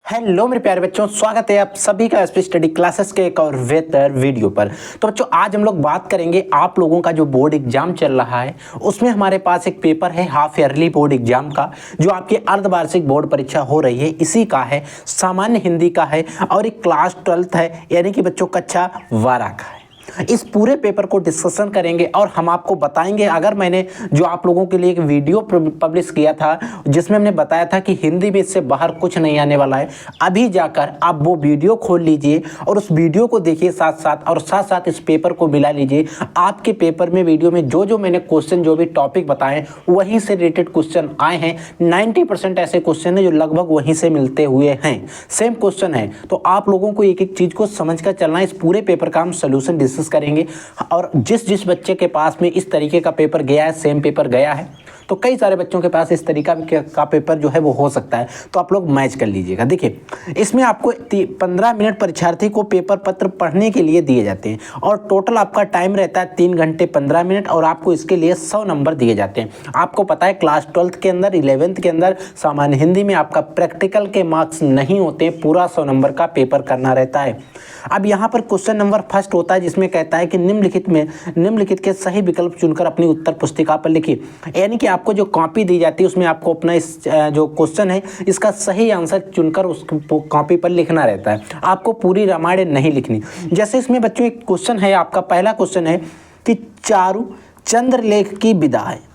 Hello मेरे प्यारे बच्चों, स्वागत है आप सभी का एसपी स्टडी क्लासेस के एक और बेहतर वीडियो पर। तो बच्चों, आज हम लोग बात करेंगे आप लोगों का जो बोर्ड एग्जाम चल रहा है उसमें हमारे पास एक पेपर है हाफ ईयरली बोर्ड एग्जाम का, जो आपकी अर्धवार्षिक बोर्ड परीक्षा हो रही है। इसी का है, सामान्य हिंदी का है और एक क्लास 12th है, यानी कि बच्चों कक्षा 12 का है। इस पूरे पेपर को डिस्कशन करेंगे और हम आपको बताएंगे। अगर मैंने जो आप लोगों के लिए एक वीडियो पब्लिश किया था जिसमें हमने बताया था कि हिंदी में इससे बाहर कुछ नहीं आने वाला है, अभी जाकर आप वो वीडियो खोल लीजिए और उस वीडियो को देखिए साथ साथ इस पेपर को मिला लीजिए। आपके पेपर में वीडियो में जो मैंने क्वेश्चन, जो भी टॉपिक बताए वहीं से रिलेटेड क्वेश्चन आए हैं। 90% ऐसे क्वेश्चन है जो लगभग वहीं से मिलते हुए हैं, सेम क्वेश्चन है। तो आप लोगों को एक एक चीज को समझ कर चलना है। इस पूरे पेपर का हम सोल्यूशन डिस्कस करेंगे और जिस बच्चे के पास में इस तरीके का पेपर गया है, सेम पेपर गया है, तो कई सारे बच्चों के पास इस तरीका का पेपर जो है वो हो सकता है। तो आप लोग मैच कर लीजिएगा। देखिए, इसमें आपको 15 मिनट परीक्षार्थी को पेपर पत्र पढ़ने के लिए दिए जाते हैं और टोटल आपका टाइम रहता है 3 घंटे 15 मिनट और आपको इसके लिए 100 नंबर दिए जाते हैं। आपको पता है क्लास 12th के अंदर, 11th के अंदर सामान्य हिंदी में आपका प्रैक्टिकल के मार्क्स नहीं होते, पूरा 100 नंबर का पेपर करना रहता है। अब यहाँ पर क्वेश्चन नंबर फर्स्ट होता है जिसमें कहता है कि निम्नलिखित के सही विकल्प चुनकर अपनी उत्तर पुस्तिका पर लिखिए। यानी कि आपको जो कॉपी दी जाती है उसमें आपको अपना इस जो क्वेश्चन है इसका सही आंसर चुनकर उस कॉपी पर लिखना रहता है। आपको पूरी रामायण नहीं लिखनी। जैसे इसमें बच्चों एक क्वेश्चन है, आपका पहला क्वेश्चन है कि चारु चंद्रलेख की विधा है।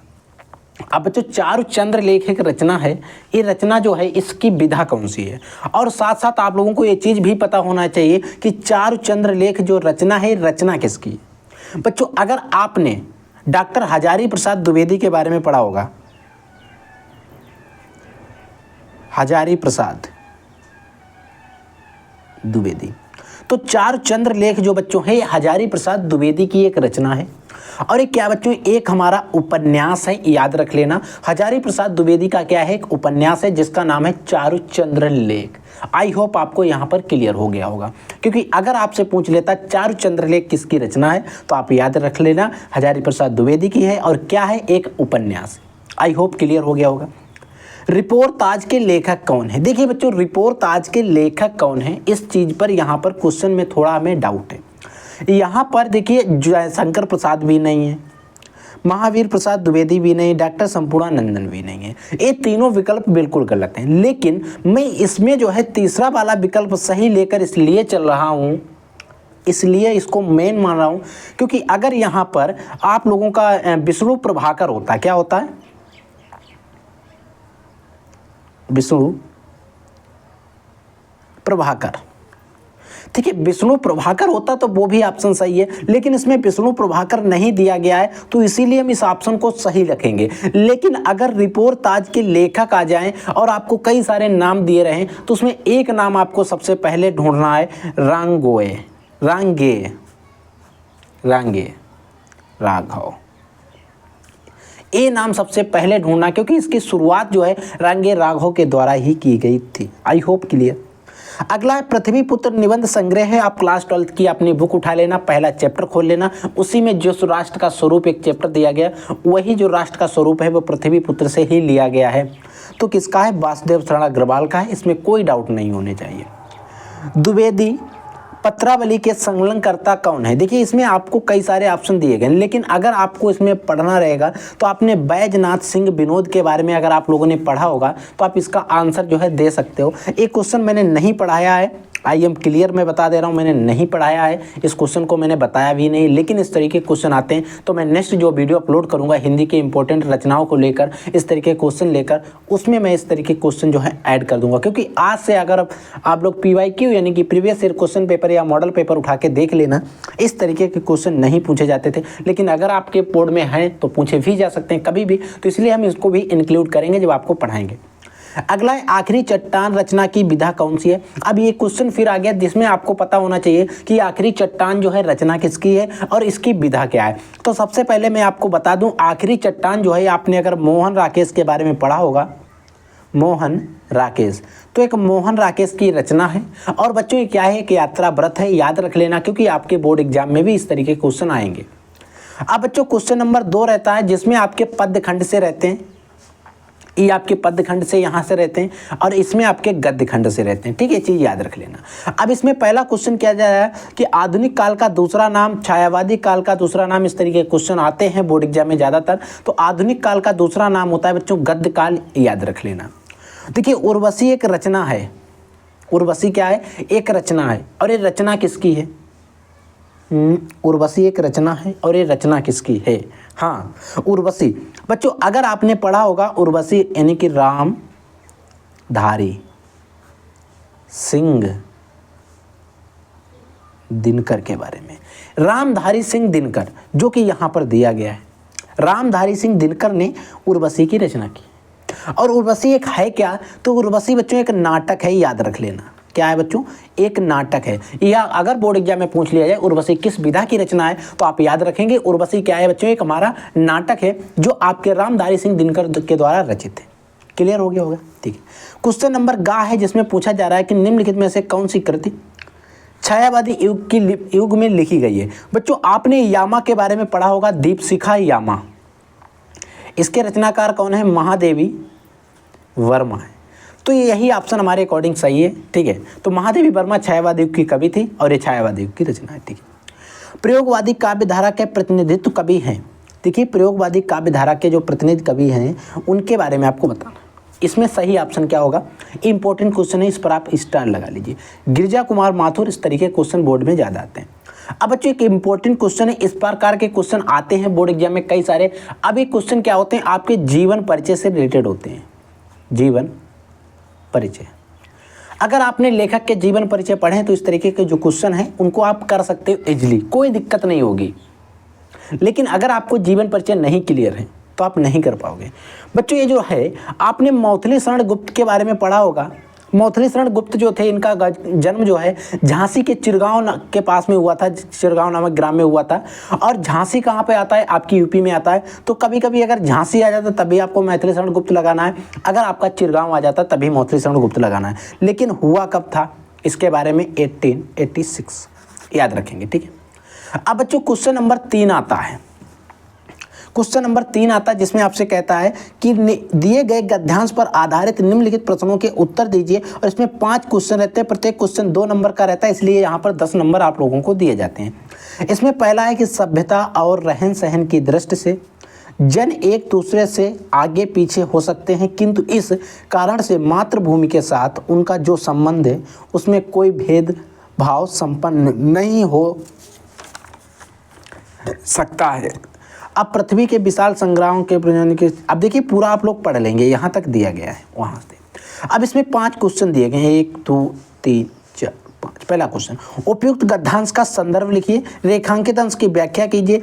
अब बच्चों, चारु चंद्रलेख एक रचना है, ये रचना जो है इसकी विधा कौन सी है। और साथ साथ आप लोगों को ये चीज भी पता होना चाहिए कि चारु चंद्रलेख जो रचना है, रचना किसकी है। बच्चों, अगर आपने डॉक्टर हजारी प्रसाद द्विवेदी के बारे में पढ़ा होगा, हजारी प्रसाद द्विवेदी, तो चारु चंद्रलेख जो बच्चों है हजारी प्रसाद द्विवेदी की एक रचना है। और ये क्या बच्चों, एक हमारा उपन्यास है, याद रख लेना। हजारी प्रसाद द्विवेदी का क्या है, एक उपन्यास है जिसका नाम है चारु चंद्रलेख। आई होप आपको यहाँ पर क्लियर हो गया होगा, क्योंकि अगर आपसे पूछ लेता चारु चंद्रलेख किसकी रचना है तो आप याद रख लेना हजारी प्रसाद द्विवेदी की है और क्या है, एक उपन्यास। आई होप क्लियर हो गया होगा। रिपोर्ट ताज के लेखक कौन है। देखिए बच्चों, रिपोर्ट ताज के लेखक कौन है, इस चीज पर यहाँ पर क्वेश्चन में थोड़ा हमें डाउट है। यहाँ पर देखिए, जयशंकर प्रसाद भी नहीं है, महावीर प्रसाद द्विवेदी भी नहीं, डॉक्टर संपूर्णानंदन भी नहीं है। ये तीनों विकल्प बिल्कुल गलत हैं। लेकिन मैं इसमें जो है तीसरा वाला विकल्प सही लेकर इसलिए चल रहा हूँ, इसलिए इसको मेन मान रहा हूँ, क्योंकि अगर यहाँ पर आप लोगों का विष्णु प्रभाकर होता, क्या होता है, विष्णु प्रभाकर, ठीक है, विष्णु प्रभाकर होता तो वो भी ऑप्शन सही है। लेकिन इसमें विष्णु प्रभाकर नहीं दिया गया है तो इसीलिए हम इस ऑप्शन को सही रखेंगे। लेकिन अगर रिपोर्ट ताज के लेखक आ जाएं और आपको कई सारे नाम दिए रहे तो उसमें एक नाम आपको सबसे पहले ढूंढना है, रांगे राघव। ये नाम सबसे पहले ढूंढना, क्योंकि इसकी शुरुआत जो है रांगे राघव के द्वारा ही की गई थी। I hope clear. अगला है पृथ्वी पुत्र निबंध संग्रह है। आप क्लास 12th की अपनी बुक उठा लेना, पहला चैप्टर खोल लेना, उसी में जो राष्ट्र का स्वरूप एक चैप्टर दिया गया, वही जो राष्ट्र का स्वरूप है वो पृथ्वी पुत्र से ही लिया गया है। तो किसका है, वासुदेव शरण अग्रवाल का है, इसमें कोई डाउट नहीं होने चाहिए। द्विवेदी पत्रावली के संकलनकर्ता कौन है। देखिए, इसमें आपको कई सारे ऑप्शन दिए गए, लेकिन अगर आपको इसमें पढ़ना रहेगा तो आपने बैजनाथ सिंह विनोद के बारे में अगर आप लोगों ने पढ़ा होगा तो आप इसका आंसर जो है दे सकते हो। एक क्वेश्चन मैंने नहीं पढ़ाया है, आई एम क्लियर, मैं बता दे रहा हूँ, मैंने नहीं पढ़ाया है, इस क्वेश्चन को मैंने बताया भी नहीं। लेकिन इस तरीके के क्वेश्चन आते हैं तो मैं नेक्स्ट जो वीडियो अपलोड करूँगा हिंदी के इंपॉर्टेंट रचनाओं को लेकर, इस तरीके क्वेश्चन लेकर, उसमें मैं इस तरीके क्वेश्चन जो है ऐड कर दूंगा। क्योंकि आज से अगर आप लोग PYQ यानी कि प्रीवियस ईयर क्वेश्चन पेपर या मॉडल पेपर उठा के देख लेना, इस तरीके के क्वेश्चन नहीं पूछे जाते थे। लेकिन अगर आपके बोर्ड में हैं तो पूछे भी जा सकते हैं कभी भी, तो इसलिए हम इसको भी इंक्लूड करेंगे जब आपको पढ़ाएंगे। अगला है आखिरी चट्टान रचना की विधा कौन सी है। अब ये क्वेश्चन फिर आ गया जिसमें आपको पता होना चाहिए कि आखिरी चट्टान जो है रचना किसकी है और इसकी विधा क्या है। तो सबसे पहले मैं आपको बता दूं, आखिरी चट्टान जो है, आपने अगर मोहन राकेश के बारे में पढ़ा होगा, मोहन राकेश, तो एक मोहन राकेश की रचना है। और बच्चों ये क्या है, एक यात्रा व्रत है, याद रख लेना, क्योंकि आपके बोर्ड एग्जाम में भी इस तरीके के क्वेश्चन आएंगे। अब बच्चों क्वेश्चन नंबर 2 रहता है जिसमें आपके पद्य खंड से रहते हैं, ये आपके पद्य खंड से यहाँ से रहते हैं और इसमें आपके गद्य खंड से रहते हैं। ठीक है, चीज़ याद रख लेना। अब इसमें पहला क्वेश्चन क्या जा रहा है कि आधुनिक काल का दूसरा नाम, छायावादी काल का दूसरा नाम, इस तरीके के क्वेश्चन आते हैं बोर्ड एग्जाम में ज़्यादातर। तो आधुनिक काल का दूसरा नाम होता है बच्चों गद्य काल, याद रख लेना। देखिए उर्वशी एक रचना है, उर्वशी क्या है, एक रचना है। और ये रचना किसकी है, उर्वशी एक रचना है और ये रचना किसकी है, हाँ उर्वशी। बच्चों अगर आपने पढ़ा होगा उर्वशी यानी कि रामधारी सिंह दिनकर के बारे में, रामधारी सिंह दिनकर जो कि यहाँ पर दिया गया है, रामधारी सिंह दिनकर ने उर्वशी की रचना की। और उर्वशी एक है क्या, तो उर्वशी बच्चों एक नाटक है, याद रख लेना। क्या है बच्चों, एक नाटक है। या अगर बोर्ड एग्जाम में पूछ लिया जाए उर्वशी किस विधा की रचना है, तो आप याद रखेंगे उर्वशी क्या है बच्चों, एक हमारा नाटक है जो आपके रामधारी सिंह दिनकर के द्वारा रचित है। क्लियर हो गया होगा, ठीक है। क्वेश्चन नंबर गा है जिसमें पूछा जा रहा है कि निम्नलिखित में से कौन सी कृति छायावादी युग में लिखी गई है। बच्चों आपने यामा के बारे में पढ़ा होगा, दीपशिखा यामा। इसके रचनाकार कौन है, महादेवी वर्मा है। तो यही ऑप्शन हमारे अकॉर्डिंग सही है, ठीक है। तो महादेवी वर्मा छायावादी युग की कवि थी और ये छायावादी युग की रचना है, ठीक है। प्रयोगवादी काव्य धारा के प्रतिनिधित्व कवि हैं। देखिए प्रयोगवादी काव्य धारा के जो प्रतिनिधि कवि हैं उनके बारे में आपको बताना। इसमें सही ऑप्शन क्या होगा, इंपॉर्टेंट क्वेश्चन है, इस पर आप स्टार लगा लीजिए। गिरिजा कुमार माथुर, इस तरीके के क्वेश्चन बोर्ड में ज़्यादा आते हैं। अब बच्चों एक इंपॉर्टेंट क्वेश्चन है, इस प्रकार के क्वेश्चन आते हैं बोर्ड एग्जाम में कई सारे। अब ये क्वेश्चन क्या होते हैं, आपके जीवन परिचय से रिलेटेड होते हैं, जीवन परिचय। अगर आपने लेखक के जीवन परिचय पढ़े तो इस तरीके के जो क्वेश्चन हैं उनको आप कर सकते हो इजीली, कोई दिक्कत नहीं होगी। लेकिन अगर आपको जीवन परिचय नहीं क्लियर है तो आप नहीं कर पाओगे। बच्चों ये जो है आपने मौथिली शरण गुप्त के बारे में पढ़ा होगा। मौथिली शरण गुप्त जो थे इनका जन्म जो है झांसी के चिरगांव के पास में हुआ था, चिरगांव नामक ग्राम में हुआ था। और झांसी कहाँ पे आता है, आपकी यूपी में आता है। तो कभी कभी अगर झांसी आ जाता तभी आपको मैथिली शरण गुप्त लगाना है, अगर आपका चिरगांव आ जाता तभी मौथिली शरण गुप्त लगाना है। लेकिन हुआ कब था इसके बारे में 1886 याद रखेंगे, ठीक है। अब बच्चों क्वेश्चन नंबर 3 आता है, क्वेश्चन नंबर 3 आता है जिसमें आपसे कहता है कि दिए गए गद्यांश पर आधारित निम्नलिखित प्रश्नों के उत्तर दीजिए। और इसमें 5 क्वेश्चन रहते हैं, प्रत्येक क्वेश्चन 2 नंबर का रहता है, इसलिए यहाँ पर 10 नंबर आप लोगों को दिए जाते हैं। इसमें पहला है कि सभ्यता और रहन सहन की दृष्टि से जन एक दूसरे से आगे पीछे हो सकते हैं, किंतु इस कारण से मातृभूमि के साथ उनका जो संबंध है उसमें कोई भेदभाव संपन्न नहीं हो सकता है। अब पृथ्वी के विशाल संग्रामों के के अब देखिए पूरा आप लोग पढ़ लेंगे, यहाँ तक दिया गया है वहाँ से। अब इसमें 5 क्वेश्चन दिए गए हैं, 1 2 3 4 5। पहला क्वेश्चन, उपयुक्त गद्यांश का संदर्भ लिखिए, रेखांकित अंश की व्याख्या कीजिए,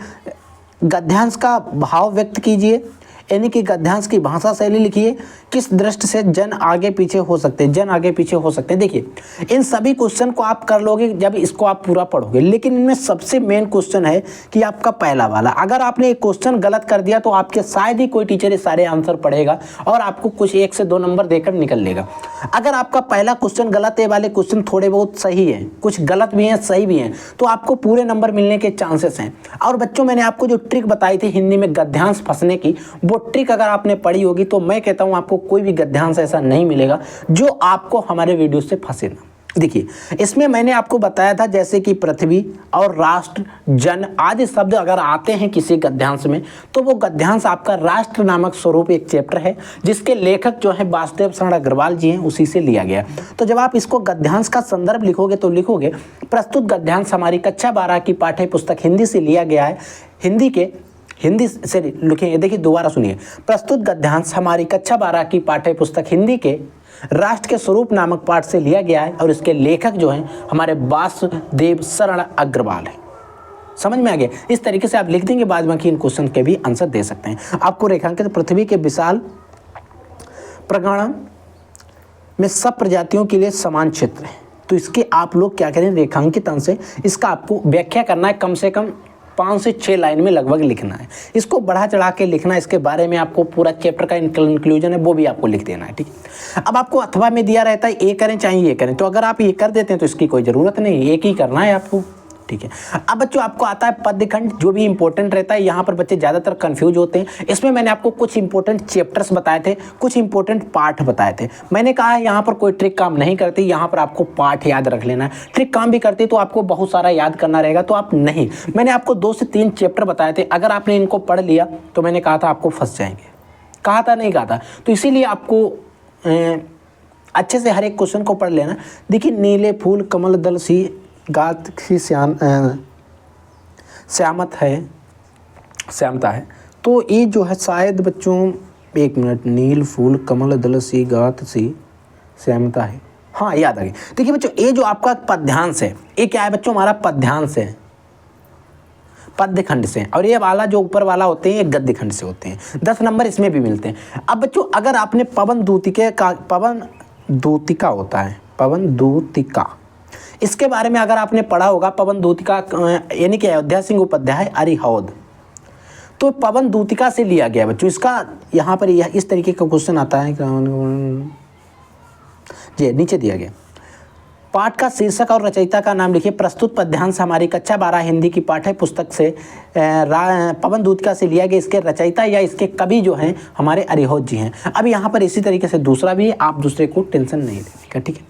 गद्यांश का भाव व्यक्त कीजिए, यानी कि गद्यांश की भाषा शैली लिखिए, किस दृष्टि से जन आगे पीछे हो सकते हैं, जन आगे पीछे हो सकते हैं। देखिए इन सभी क्वेश्चन को आप कर लोगे जब इसको आप पूरा पढ़ोगे। लेकिन इनमें सबसे मेन क्वेश्चन है कि आपका पहला वाला, अगर आपने एक क्वेश्चन गलत कर दिया तो आपके शायद ही कोई टीचर ये सारे आंसर पढ़ेगा और आपको कुछ 1 से 2 नंबर देकर निकल लेगा। अगर आपका पहला क्वेश्चन गलत है, वाले क्वेश्चन थोड़े बहुत सही है, कुछ गलत भी हैं सही भी हैं, तो आपको पूरे नंबर मिलने के चांसेस हैं। और बच्चों मैंने आपको जो ट्रिक बताई थी हिंदी में गद्यांश फंसने की, वो ट्रिक अगर आपने पढ़ी होगी तो मैं कहता हूं आपको कोई भी गद्यांश ऐसा नहीं मिलेगा जो आपको हमारे वीडियो से फंसे ना। देखिए इसमें मैंने आपको बताया था जैसे कि पृथ्वी और राष्ट्र, जन आदि शब्द अगर आते हैं किसी गद्यांश में तो वो गद्यांश आपका राष्ट्र नामक स्वरूप एक चैप्टर है जिसके लेखक जो है वासुदेव शरण अग्रवाल जी हैं, उसी से लिया गया। तो जब आप इसको गद्यांश का संदर्भ लिखोगे तो लिखोगे प्रस्तुत गद्यांश हमारी कक्षा 12 की पाठ्य पुस्तक हिंदी से लिया गया है। हिंदी से लिखेंगे, देखिए दोबारा सुनिए, प्रस्तुत गद्यांश हमारी कक्षा 12 की पाठ्य पुस्तक हिंदी के राष्ट्र के स्वरूप नामक पाठ से लिया गया है और इसके लेखक जो हैं हमारे वासुदेव शरण अग्रवाल है। समझ में आ गया? इस तरीके से आप लिख देंगे, बाद बाकी इन क्वेश्चन के भी आंसर दे सकते हैं। आपको रेखांकित पृथ्वी के विशाल प्रगणन में सब प्रजातियों के लिए समान क्षेत्र है, तो इसके आप लोग क्या करें, रेखांकित अंश है, इसका आपको व्याख्या करना है, कम से कम 5 से 6 लाइन में लगभग लिखना है। इसको बढ़ा चढ़ा के लिखना है, इसके बारे में आपको पूरा चैप्टर का इंक्लूजन है वो भी आपको लिख देना है, ठीक है। अब आपको अथवा में दिया रहता है ए करें चाहे ये करें, तो अगर आप ये कर देते हैं तो इसकी कोई ज़रूरत नहीं, एक ही करना है आपको, ठीक है। अब बच्चों आपको आता है पद्यखंड, जो भी इंपॉर्टेंट रहता है। यहाँ पर बच्चे ज़्यादातर कंफ्यूज होते हैं। इसमें मैंने आपको कुछ इंपॉर्टेंट चैप्टर्स बताए थे, कुछ इंपॉर्टेंट पार्ट बताए थे। मैंने कहा है यहाँ पर कोई ट्रिक काम नहीं करती, यहाँ पर आपको पार्ट याद रख लेना है। ट्रिक काम भी करती तो आपको बहुत सारा याद करना रहेगा, तो आप नहीं। मैंने आपको 2 से 3 चैप्टर बताए थे, अगर आपने इनको पढ़ लिया तो मैंने कहा था आपको फंस जाएंगे। कहा था नहीं कहा था, तो इसीलिए आपको अच्छे से हर एक क्वेश्चन को पढ़ लेना। देखिए, नीले फूल कमल दल सी गात की श्यामता है। तो ये जो है शायद बच्चों, एक मिनट, नील फूल कमल दल सी गात सी श्यामता है, हाँ याद आ गई। देखिए बच्चों, ये जो आपका पद्यांश है, ये क्या है बच्चों, हमारा पद्यांश है, पद्यखंड से। और ये वाला जो ऊपर वाला होते हैं ये गद्यखंड से होते हैं। 10 नंबर इसमें भी मिलते हैं। अब बच्चों अगर आपने पवन दूतिका होता है, पवन दूतिका, इसके बारे में अगर आपने पढ़ा होगा, पवन दूतिका यानी कि अयोध्या सिंह उपाध्याय अरिहौद, तो पवन दूतिका से लिया गया बच्चों। इसका यहाँ पर इस तरीके का क्वेश्चन आता है जी, नीचे दिया गया। पाठ का शीर्षक और रचयिता का नाम लिखिए। प्रस्तुत पद्यांश हमारी कक्षा 12 हिंदी की पाठ्य पुस्तक से पवन दूतिका से लिया गया। इसके रचयिता या इसके कवि जो हैं हमारे अरिहौद जी हैं। अब यहाँ पर इसी तरीके से दूसरा भी है, आप दूसरे को टेंशन नहीं लेने का, ठीक है।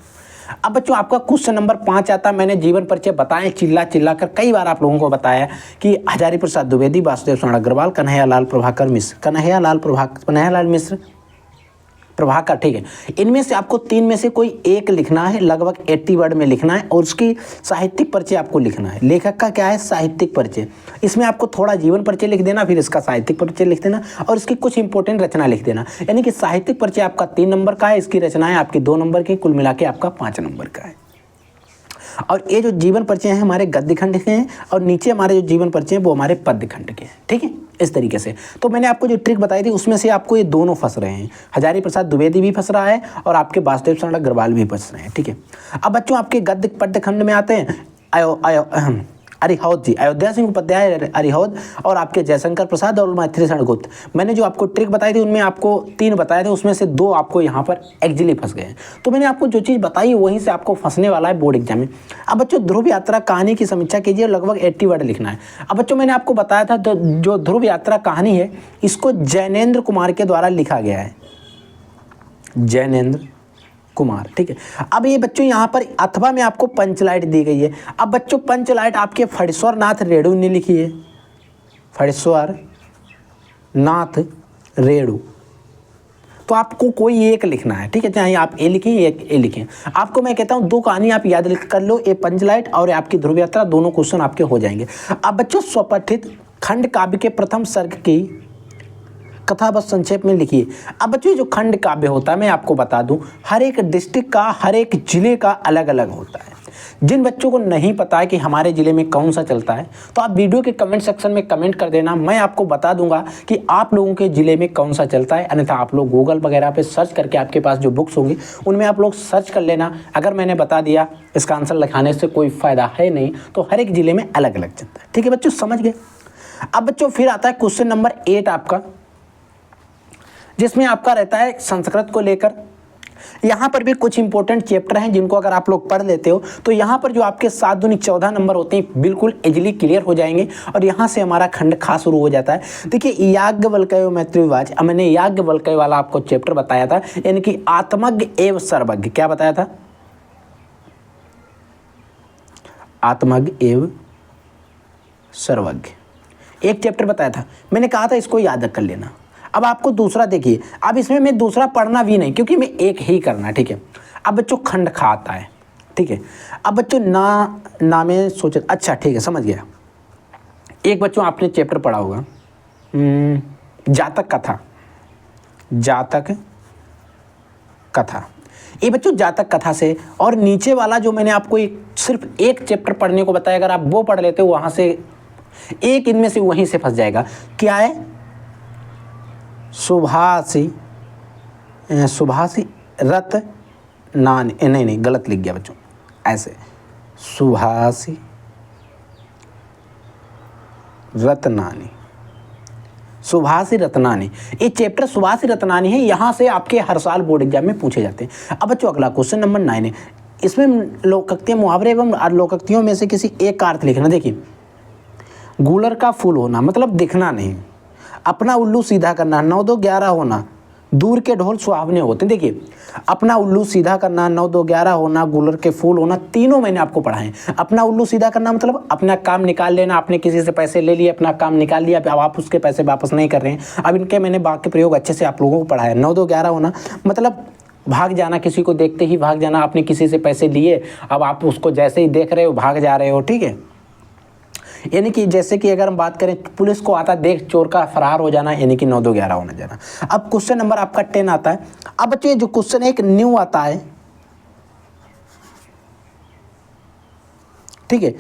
अब बच्चों आपका क्वेश्चन नंबर 5 आता है। मैंने जीवन परिचय बताए चिल्ला चिल्ला कर कई बार आप लोगों को बताया कि हजारी प्रसाद द्विवेदी, वासुदेव शरण अग्रवाल, कन्हैयालाल मिश्र प्रभाकर, ठीक है। इनमें से आपको 3 में से कोई एक लिखना है, लगभग 80 वर्ड में लिखना है, और उसकी साहित्यिक परिचय आपको लिखना है। लेखक का क्या है, साहित्यिक परिचय। इसमें आपको थोड़ा जीवन परिचय लिख देना, फिर इसका साहित्यिक परिचय लिख देना, और इसकी कुछ इंपॉर्टेंट रचना लिख देना। यानी कि साहित्यिक परिचय आपका 3 नंबर का है, इसकी रचनाएं आपकी 2 नंबर की, कुल मिला के आपका 5 नंबर का है। और ये जो जीवन परिचय हैं हमारे गद्यखंड के हैं, और नीचे हमारे जो जीवन परिचय हैं वो हमारे पद्यखंड के हैं, ठीक है, इस तरीके से। तो मैंने आपको जो ट्रिक बताई थी उसमें से आपको ये दोनों फंस रहे हैं। हजारी प्रसाद द्विवेदी भी फंस रहा है और आपके वासुदेव शरण अग्रवाल भी फंस रहे हैं, ठीक है। अब बच्चों आपके गद्य पद्यखंड में आते हैं अरिहौद जी, अयोध्या सिंह उपाध्याय अरिहौद, और आपके जयशंकर प्रसाद और मैथिली शरण गुप्त। मैंने जो आपको ट्रिक बताई थी उनमें आपको 3 बताए थे, उसमें से 2 आपको यहाँ पर एक्चुअली फंस गए हैं। तो मैंने आपको जो चीज़ बताई वहीं से आपको फंसने वाला है बोर्ड एग्जाम में। अब बच्चों ध्रुव यात्रा कहानी की समीक्षा कीजिए, लगभग 80 वर्ड लिखना है। अब बच्चों मैंने आपको बताया था जो ध्रुव यात्रा कहानी है इसको जैनेन्द्र कुमार के द्वारा लिखा गया है, जैनेन्द्र कुमार, ठीक है। अब ये बच्चों यहाँ पर अथवा में आपको पंचलाइट दी गई है। अब बच्चों पंचलाइट आपके फणीश्वर नाथ रेणु ने लिखी है, फणीश्वर नाथ रेणु। तो आपको कोई एक लिखना है, ठीक है, चाहे आप ए लिखें एक ए लिखें। आपको मैं कहता हूँ 2 कहानी आप याद कर लो, ए पंचलाइट और आपकी ध्रुव यात्रा, दोनों क्वेश्चन आपके हो जाएंगे। अब बच्चों स्वपठित खंड काव्य के प्रथम सर्ग की कथा बस संक्षेप में लिखिए। अब बच्चों जो खंड काव्य होता है मैं आपको बता दूं, हर एक डिस्ट्रिक्ट का, हर एक जिले का अलग अलग होता है। जिन बच्चों को नहीं पता है कि हमारे ज़िले में कौन सा चलता है, तो आप वीडियो के कमेंट सेक्शन में कमेंट कर देना, मैं आपको बता दूंगा कि आप लोगों के ज़िले में कौन सा चलता है। अन्यथा आप लोग गूगल वगैरह पे सर्च करके, आपके पास जो बुक्स होंगी उनमें आप लोग सर्च कर लेना। अगर मैंने बता दिया इसका आंसर लिखाने से कोई फ़ायदा है नहीं, तो हर एक ज़िले में अलग अलग चलता है, ठीक है बच्चों, समझ गए। अब बच्चों फिर आता है क्वेश्चन नंबर 8 आपका, जिसमें आपका रहता है संस्कृत को लेकर। यहाँ पर भी कुछ इंपॉर्टेंट चैप्टर हैं जिनको अगर आप लोग पढ़ लेते हो तो यहाँ पर जो आपके 7 दूनी 14 नंबर होते हैं बिल्कुल इजीली क्लियर हो जाएंगे, और यहाँ से हमारा खंड खास शुरू हो जाता है। देखिए याज्ञवल्क्य मैत्रीवाच, मैंने याज्ञवल्क्य वाला आपको चैप्टर बताया था, यानी कि आत्मज्ञ एवं सर्वज्ञ। क्या बताया था? आत्मज्ञ एवं सर्वज्ञ एक चैप्टर बताया था, मैंने कहा था इसको याद कर लेना। अब आपको दूसरा देखिए, अब इसमें मैं दूसरा पढ़ना भी नहीं क्योंकि मैं एक ही करना, ठीक है। अब बच्चों खंड खा आता है, ठीक है। अब बच्चों ना में सोच, अच्छा ठीक है समझ गया। एक बच्चों आपने चैप्टर पढ़ा होगा जातक कथा, जातक कथा। ये बच्चों जातक कथा से, और नीचे वाला जो मैंने आपको सिर्फ एक चैप्टर पढ़ने को बताया, अगर आप वो पढ़ लेते हो वहाँ से एक इनमें से वहीं से फंस जाएगा। क्या है? सुभाषी रत्नानी, नहीं गलत लिख गया बच्चों, ऐसे सुभाषी रत्नानी, ये चैप्टर सुभाषी रत्नानी है। यहाँ से आपके हर साल बोर्ड एग्जाम में पूछे जाते हैं। अब बच्चों अगला क्वेश्चन नंबर 9 है, इसमें लोकोक्ति मुहावरे एवं लोकोक्तियों में से किसी एक का अर्थ लिखना। देखिए, गूलर का फूल होना मतलब दिखना नहीं, अपना उल्लू सीधा करना, 9 2 11 होना, दूर के ढोल सुहावने होते हैं। देखिए, अपना उल्लू सीधा करना, 9 2 11 होना, गूलर के फूल होना, तीनों मैंने आपको पढ़ाए। अपना उल्लू सीधा करना मतलब अपना काम निकाल लेना, आपने किसी से पैसे ले लिए, अपना काम निकाल लिया, अब आप उसके पैसे वापस नहीं कर रहे हैं। अब इनके मैंने वाक्य प्रयोग अच्छे से आप लोगों को पढ़ाया। 9 2 11 होना मतलब भाग जाना, किसी को देखते ही भाग जाना, आपने किसी से पैसे लिए, अब आप उसको जैसे ही देख रहे हो भाग जा रहे हो, ठीक है। यानी कि जैसे कि अगर हम बात करें, पुलिस को आता देख चोर का फरार हो जाना, यानी कि 9 2 11 होना जाना। अब क्वेश्चन नंबर आपका 10 आता है। अब बच्चों जो क्वेश्चन एक न्यू आता है, ठीक है।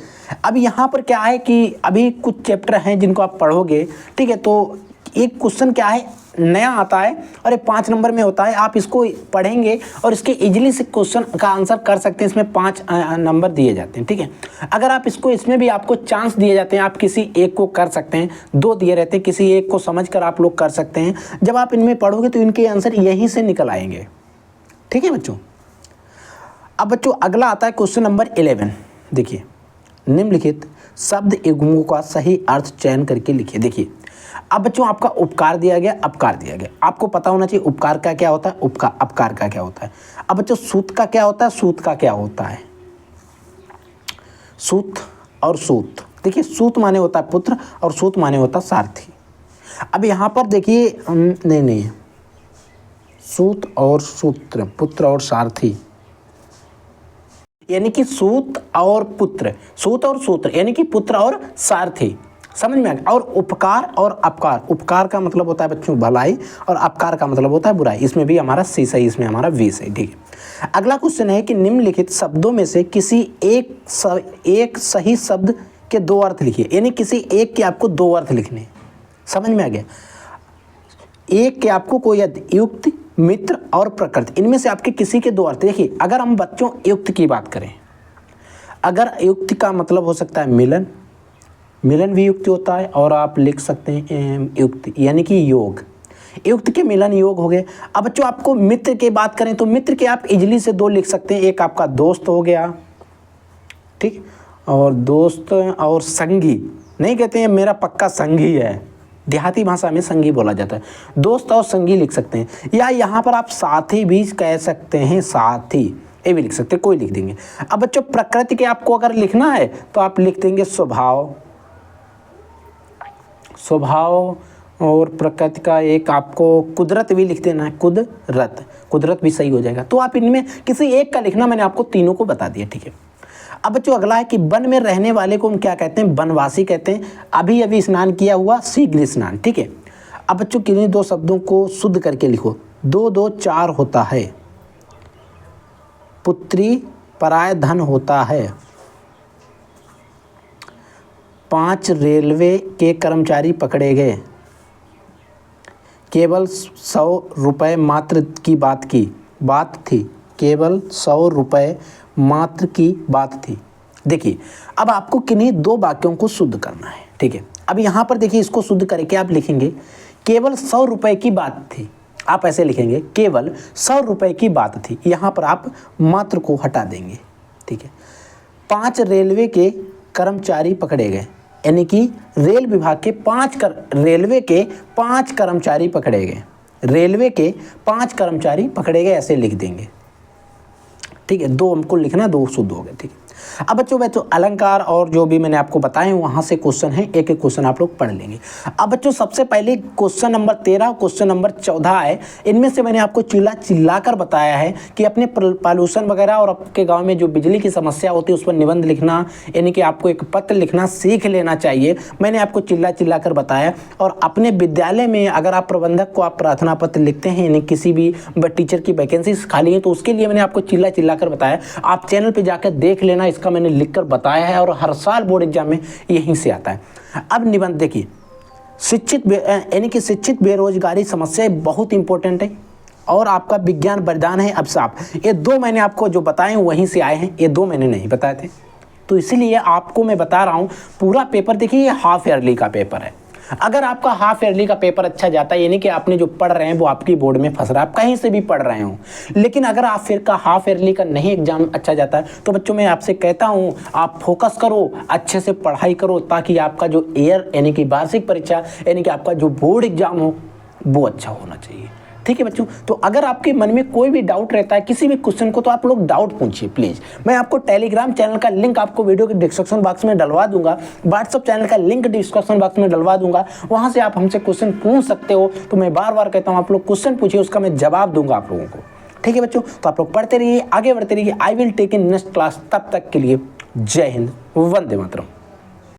अब यहाँ पर क्या है कि अभी कुछ चैप्टर हैं जिनको आप पढ़ोगे, ठीक है। तो एक क्वेश्चन क्या है नया आता है और ये 5 नंबर में होता है, आप इसको पढ़ेंगे और इसके इजीली से क्वेश्चन का आंसर कर सकते हैं। इसमें 5 नंबर दिए जाते हैं, ठीक है। अगर आप इसको, इसमें भी आपको चांस दिए जाते हैं, आप किसी एक को कर सकते हैं, 2 दिए रहते हैं, किसी एक को समझकर आप लोग कर सकते हैं। जब आप इनमें पढ़ोगे तो इनके आंसर यहीं से निकल आएंगे, ठीक है बच्चों। अब बच्चों अगला आता है क्वेश्चन नंबर 11। देखिए, निम्नलिखित शब्द युग्मों का सही अर्थ चयन करके लिखिए। देखिए, अब बच्चों आपका उपकार दिया गया, अपकार दिया गया, आपको पता होना चाहिए उपकार का क्या होता है, अपकार का क्या होता है। अब बच्चों सूत का क्या होता है, सूत का क्या होता है, सूत और सूत। देखिए, सूत माने होता है पुत्र और सूत माने होता है सारथी। अब यहाँ पर देखिए, नहीं, सूत और सूत्र, पुत्र और सारथी, यानी कि सूत और पुत्र, सूत और सूत्र यानी कि पुत्र और सारथी, समझ में आ गया। और उपकार और अपकार, उपकार का मतलब होता है बच्चों भलाई और अपकार का मतलब होता है बुराई। इसमें भी हमारा सी सही, इसमें हमारा वी सही, ठीक है। अगला क्वेश्चन है कि निम्नलिखित शब्दों में से किसी एक सही शब्द के 2 अर्थ लिखिए। यानी किसी एक के आपको 2 अर्थ लिखने, समझ में आ गया। एक के आपको कोई युक्त, मित्र और प्रकृति, इनमें से आपके किसी के 2 अर्थ। देखिए, अगर हम बच्चों युक्त की बात करें, अगर युक्त का मतलब हो सकता है मिलन, मिलन भी युक्त होता है, और आप लिख सकते हैं युक्त यानी कि योग, युक्त के मिलन योग हो गए। अब बच्चों आपको मित्र की बात करें तो मित्र के आप इजली से 2 लिख सकते हैं। एक आपका दोस्त हो गया, ठीक, और दोस्त और संगी, नहीं कहते हैं मेरा पक्का संगी है, देहाती भाषा में संगी बोला जाता है, दोस्त और संगी लिख सकते हैं। या यहाँ पर आप साथी भी कह सकते हैं, साथी ये भी लिख सकते हैं, कोई लिख देंगे। अब बच्चों प्रकृति के आपको अगर लिखना है तो आप लिख देंगे स्वभाव, स्वभाव, और प्रकृति का एक आपको कुदरत भी लिख देना है, कुदरत भी सही हो जाएगा। तो आप इनमें किसी एक का लिखना, मैंने आपको तीनों को बता दिया, ठीक है। अब बच्चों अगला है कि वन में रहने वाले को हम क्या कहते हैं, वनवासी कहते हैं। अभी अभी स्नान किया हुआ शीघ्र स्नान, ठीक है। अब बच्चों किन्हीं 2 शब्दों को शुद्ध करके लिखो। 2 2 4 होता है, पुत्री पराय धन होता है, 5 रेलवे के कर्मचारी पकड़े गए, केवल 100 रुपये मात्र की बात थी, केवल 100 रुपये मात्र की बात थी। देखिए, अब आपको किन्हीं 2 वाक्यों को शुद्ध करना है, ठीक है। अब यहाँ पर देखिए, इसको शुद्ध करके आप लिखेंगे केवल 100 रुपये की बात थी, आप ऐसे लिखेंगे केवल 100 रुपये की बात थी। यहाँ पर आप मात्र को हटा देंगे, ठीक है। 5 रेलवे के कर्मचारी पकड़े गए, यानी कि रेल विभाग के रेलवे के 5 कर्मचारी पकड़े गए, रेलवे के 5 कर्मचारी पकड़े गए, ऐसे लिख देंगे, ठीक है। 2 हमको लिखना, 2 शुद्ध हो गए, ठीक है। अब बच्चों अलंकार और जो भी मैंने आपको बताए वहाँ से क्वेश्चन है, एक एक क्वेश्चन आप लोग पढ़ लेंगे। अब बच्चों सबसे पहले क्वेश्चन नंबर 13, क्वेश्चन नंबर 14 है। इनमें से मैंने आपको चिल्लाकर बताया है कि अपने पॉल्यूशन वगैरह और आपके गाँव में जो बिजली की समस्या होती है उस पर निबंध लिखना, यानी कि आपको एक पत्र लिखना सीख लेना चाहिए। मैंने आपको चिल्लाकर बताया। और अपने विद्यालय में अगर आप प्रबंधक को आप प्रार्थना पत्र लिखते हैं, यानी किसी भी टीचर की वैकेंसी खाली है, तो उसके लिए मैंने आपको चिल्लाकर बताया। आप चैनल पर जाकर देख लेना, इसका मैंने लिखकर बताया है, और हर साल बोर्ड एग्जाम में यहीं से आता है। अब निबंध देखिए, शिक्षित बेरोजगारी समस्या बहुत इंपॉर्टेंट है, और आपका विज्ञान वरदान है अब साफ। ये 2 मैंने आपको जो बताए वहीं से आए हैं, ये 2 मैंने नहीं बताए थे, तो इसीलिए आपको मैं बता रहा हूँ। पूरा पेपर देखिए, ये हाफ ईयरली का पेपर है, अगर आपका हाफ ईयरली का पेपर अच्छा जाता है, यानी कि आपने जो पढ़ रहे हैं वो आपकी बोर्ड में फंस रहा है, आप कहीं से भी पढ़ रहे हो, लेकिन अगर आप फिर का हाफ ईयरली का नहीं एग्जाम अच्छा जाता है, तो बच्चों मैं आपसे कहता हूं आप फोकस करो, अच्छे से पढ़ाई करो, ताकि आपका जो ईयर यानी कि वार्षिक परीक्षा यानी कि आपका जो बोर्ड एग्जाम हो वो अच्छा होना चाहिए। ठीक है बच्चों, तो अगर आपके मन में कोई भी डाउट रहता है किसी भी क्वेश्चन को, तो आप लोग डाउट पूछिए प्लीज। मैं आपको टेलीग्राम चैनल का लिंक आपको वीडियो के डिस्क्रिप्शन बॉक्स में डलवा दूंगा, व्हाट्सएप चैनल का लिंक डिस्क्रिप्शन बॉक्स में डलवा दूंगा, वहां से आप हमसे क्वेश्चन पूछ सकते हो। तो मैं बार बार कहता हूं आप लोग क्वेश्चन पूछिए, उसका मैं जवाब दूंगा आप लोगों को। ठीक है बच्चों, तो आप लोग पढ़ते रहिए, आगे बढ़ते रहिए। I will take in next class. तब तक के लिए जय हिंद, वंदे मातरम।